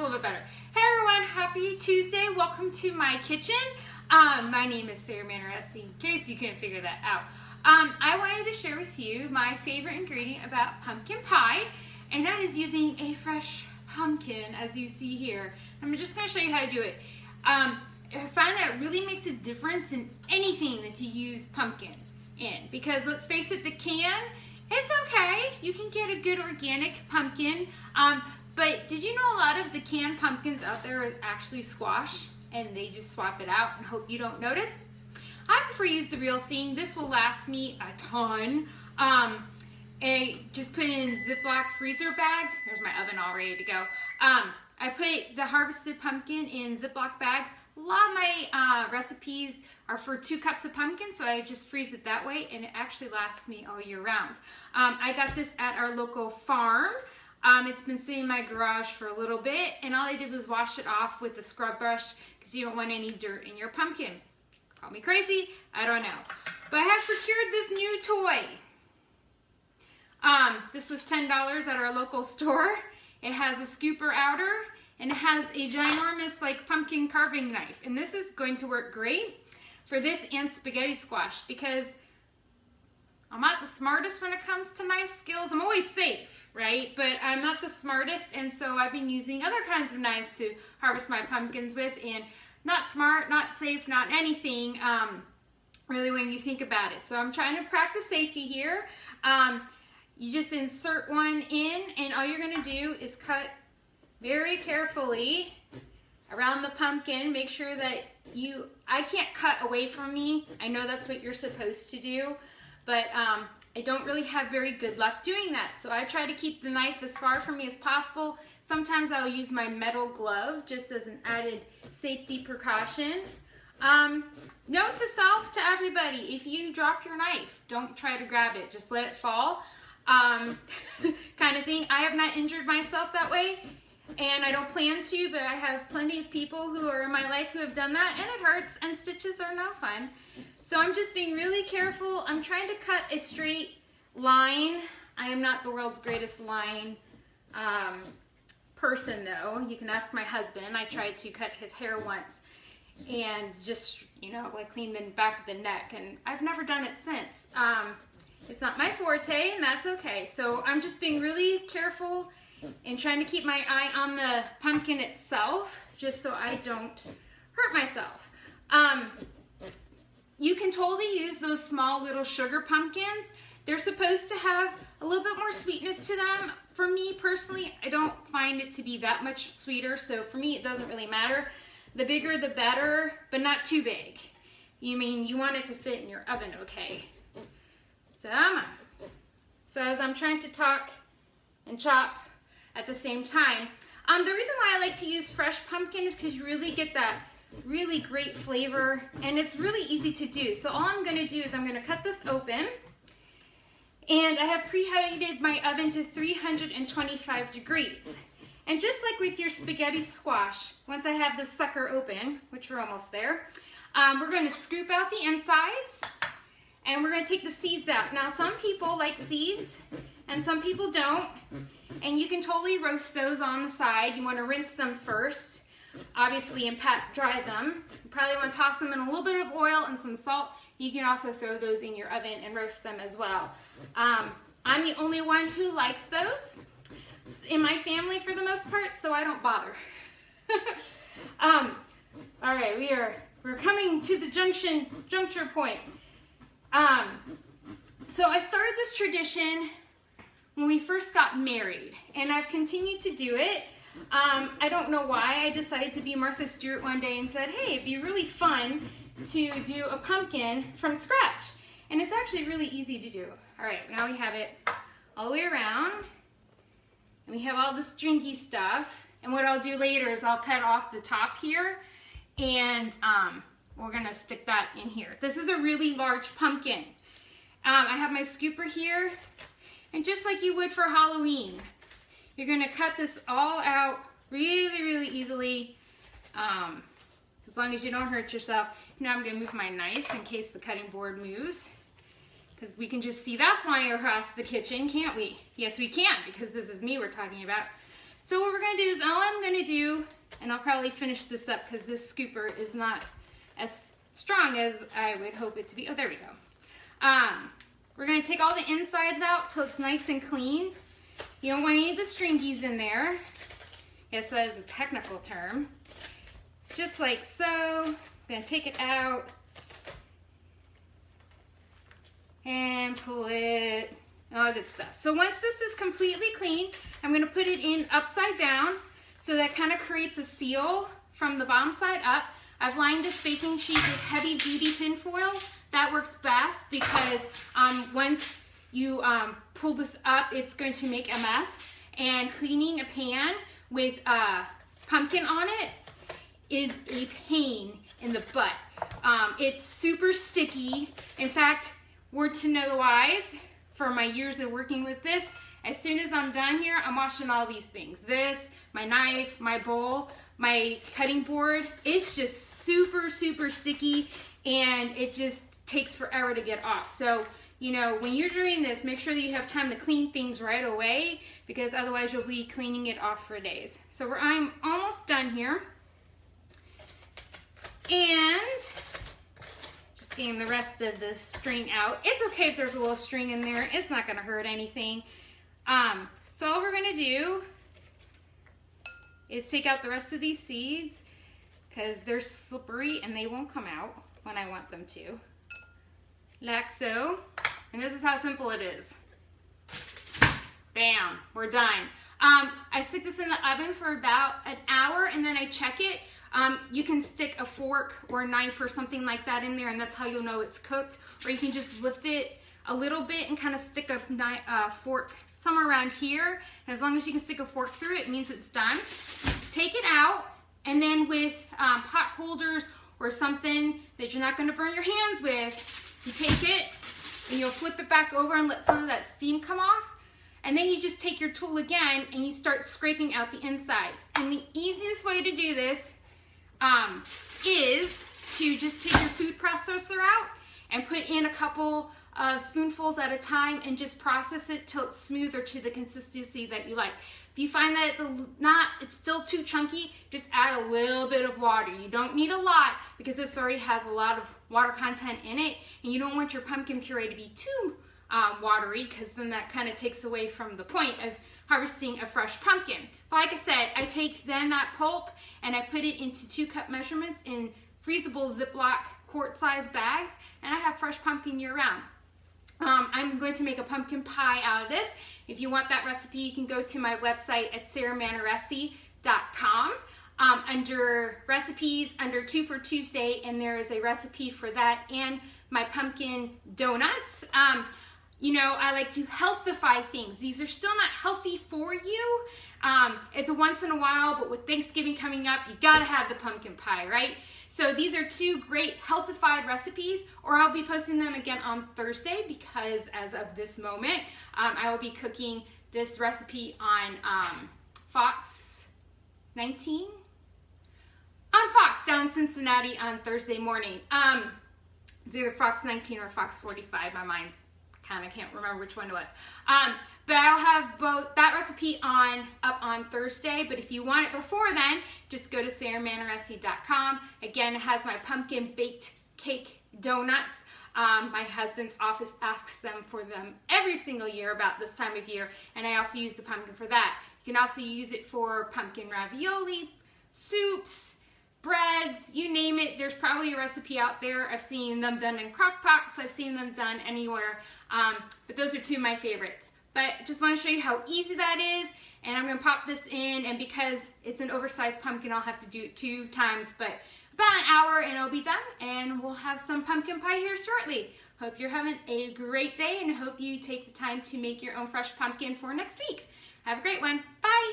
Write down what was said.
little bit better. Hey everyone, happy Tuesday. Welcome to my kitchen. My name is Sarah Manaresi, in case you couldn't figure that out. I wanted to share with you my favorite ingredient about pumpkin pie, and that is using a fresh pumpkin, as you see here. I'm just going to show you how to do it. I find that it really makes a difference in anything that you use pumpkin in, because let's face it, the can, it's okay. You can get a good organic pumpkin, but did you know a lot of the canned pumpkins out there are actually squash, and they just swap it out and hope you don't notice? I prefer to use the real thing. This will last me a ton. Just put it in Ziploc freezer bags. There's my oven all ready to go. I put the harvested pumpkin in Ziploc bags. A lot of my recipes are for 2 cups of pumpkin, so I just freeze it that way, and it actually lasts me all year round. I got this at our local farm. It's been sitting in my garage for a little bit, and all I did was wash it off with a scrub brush because you don't want any dirt in your pumpkin. Call me crazy, I don't know. But I have procured this new toy. This was $10 at our local store. It has a scooper outer, and it has a ginormous like pumpkin carving knife. And this is going to work great for this and spaghetti squash, because I'm not the smartest when it comes to knife skills. I'm always safe, right? But I'm not the smartest, and so I've been using other kinds of knives to harvest my pumpkins with, and not smart, not safe, not anything, really, when you think about it. So I'm trying to practice safety here. You just insert one in, and all you're gonna do is cut very carefully around the pumpkin. Make sure that I can't cut away from me. I know that's what you're supposed to do, but I don't really have very good luck doing that. So I try to keep the knife as far from me as possible. Sometimes I'll use my metal glove just as an added safety precaution. Note to self, to everybody, if you drop your knife, don't try to grab it, just let it fall, kind of thing. I have not injured myself that way, and I don't plan to, but I have plenty of people who are in my life who have done that, and it hurts, and stitches are no fun. So I'm just being really careful. I'm trying to cut a straight line. I am not the world's greatest line person, though. You can ask my husband. I tried to cut his hair once and just, like clean the back of the neck, and I've never done it since. It's not my forte, and that's okay. So I'm just being really careful and trying to keep my eye on the pumpkin itself, just so I don't hurt myself. You can totally use those small little sugar pumpkins. They're supposed to have a little bit more sweetness to them. For me personally, I don't find it to be that much sweeter, so for me it doesn't really matter. The bigger the better, but not too big. You want it to fit in your oven, okay? So as I'm trying to talk and chop at the same time, the reason why I like to use fresh pumpkin is because you really get that really great flavor, and it's really easy to do. So all I'm going to do is I'm going to cut this open, and I have preheated my oven to 325 degrees. And just like with your spaghetti squash, once I have this sucker open, which we're almost there, we're going to scoop out the insides, and we're going to take the seeds out. Now, some people like seeds, and some people don't, and you can totally roast those on the side. You want to rinse them first, obviously, and pat dry them. You probably want to toss them in a little bit of oil and some salt. You can also throw those in your oven and roast them as well. I'm the only one who likes those in my family for the most part, so I don't bother. All right, we're coming to the juncture point. So I started this tradition when we first got married, and I've continued to do it. I don't know why. I decided to be Martha Stewart one day and said, hey, it'd be really fun to do a pumpkin from scratch. And it's actually really easy to do. All right, now we have it all the way around, and we have all this drinky stuff. And what I'll do later is I'll cut off the top here, and we're gonna stick that in here. This is a really large pumpkin. I have my scooper here, and just like you would for Halloween, you're gonna cut this all out really, really easily, as long as you don't hurt yourself. Now I'm gonna move my knife in case the cutting board moves, because we can just see that flying across the kitchen, can't we? Yes, we can, because this is me we're talking about. So what we're gonna do is all I'm gonna do and I'll probably finish this up because this scooper is not as strong as I would hope it to be. Oh, there we go. We're going to take all the insides out till it's nice and clean. You don't want any of the stringies in there. Yes, that is the technical term. Just like so. I'm going to take it out and pull it, all good stuff. So once this is completely clean, I'm going to put it in upside down, so that kind of creates a seal from the bottom side up. I've lined this baking sheet with heavy duty tin foil. That works best because once you pull this up, it's going to make a mess. And cleaning a pan with pumpkin on it is a pain in the butt. It's super sticky. In fact, word to know the wise, for my years of working with this, as soon as I'm done here, I'm washing all these things. This, my knife, my bowl, my cutting board. It's just super, super sticky, and it just takes forever to get off. So, you know, when you're doing this, make sure that you have time to clean things right away, because otherwise you'll be cleaning it off for days. So I'm almost done here. And just getting the rest of the string out. It's okay if there's a little string in there. It's not gonna hurt anything. So all we're gonna do is take out the rest of these seeds, because they're slippery and they won't come out when I want them to. Like so. And this is how simple it is. Bam, we're done. I stick this in the oven for about an hour and then I check it. You can stick a fork or a knife or something like that in there, and that's how you'll know it's cooked. Or you can just lift it a little bit and kind of stick a fork somewhere around here. And as long as you can stick a fork through it, it means it's done. Take it out, and then with pot holders or something that you're not going to burn your hands with, you take it and you'll flip it back over and let some of that steam come off. And then you just take your tool again and you start scraping out the insides. And the easiest way to do this is to just take your food processor out and put in a couple spoonfuls at a time and just process it till it's smooth or to the consistency that you like. If you find that it's still too chunky, just add a little bit of water. You don't need a lot because this already has a lot of water content in it, and you don't want your pumpkin puree to be too watery, because then that kind of takes away from the point of harvesting a fresh pumpkin. But like I said, I take then that pulp and I put it into 2-cup measurements in freezable Ziploc quart-sized bags, and I have fresh pumpkin year-round. I'm going to make a pumpkin pie out of this. If you want that recipe, you can go to my website at sarahmanaresi.com. Under recipes, under 2 for Tuesday, and there is a recipe for that and my pumpkin donuts. You know, I like to healthify things. These are still not healthy for you. It's a once in a while, but with Thanksgiving coming up, you gotta have the pumpkin pie, right? So these are 2 great healthified recipes, or I'll be posting them again on Thursday, because as of this moment, I will be cooking this recipe on Fox 19? On Fox down in Cincinnati on Thursday morning. It's either Fox 19 or Fox 45. My mind's kind of can't remember which one it was. But I'll have both that recipe up on Thursday. But if you want it before then, just go to sarahmanaresi.com. Again, it has my pumpkin baked cake donuts. My husband's office asks them for them every single year about this time of year, and I also use the pumpkin for that. You can also use it for pumpkin ravioli, soups, breads, you name it. There's probably a recipe out there. I've seen them done in crock pots. I've seen them done anywhere. But those are 2 of my favorites. But just want to show you how easy that is. And I'm going to pop this in. And because it's an oversized pumpkin, I'll have to do it 2 times. But about an hour and it'll be done. And we'll have some pumpkin pie here shortly. Hope you're having a great day. And hope you take the time to make your own fresh pumpkin for next week. Have a great one. Bye.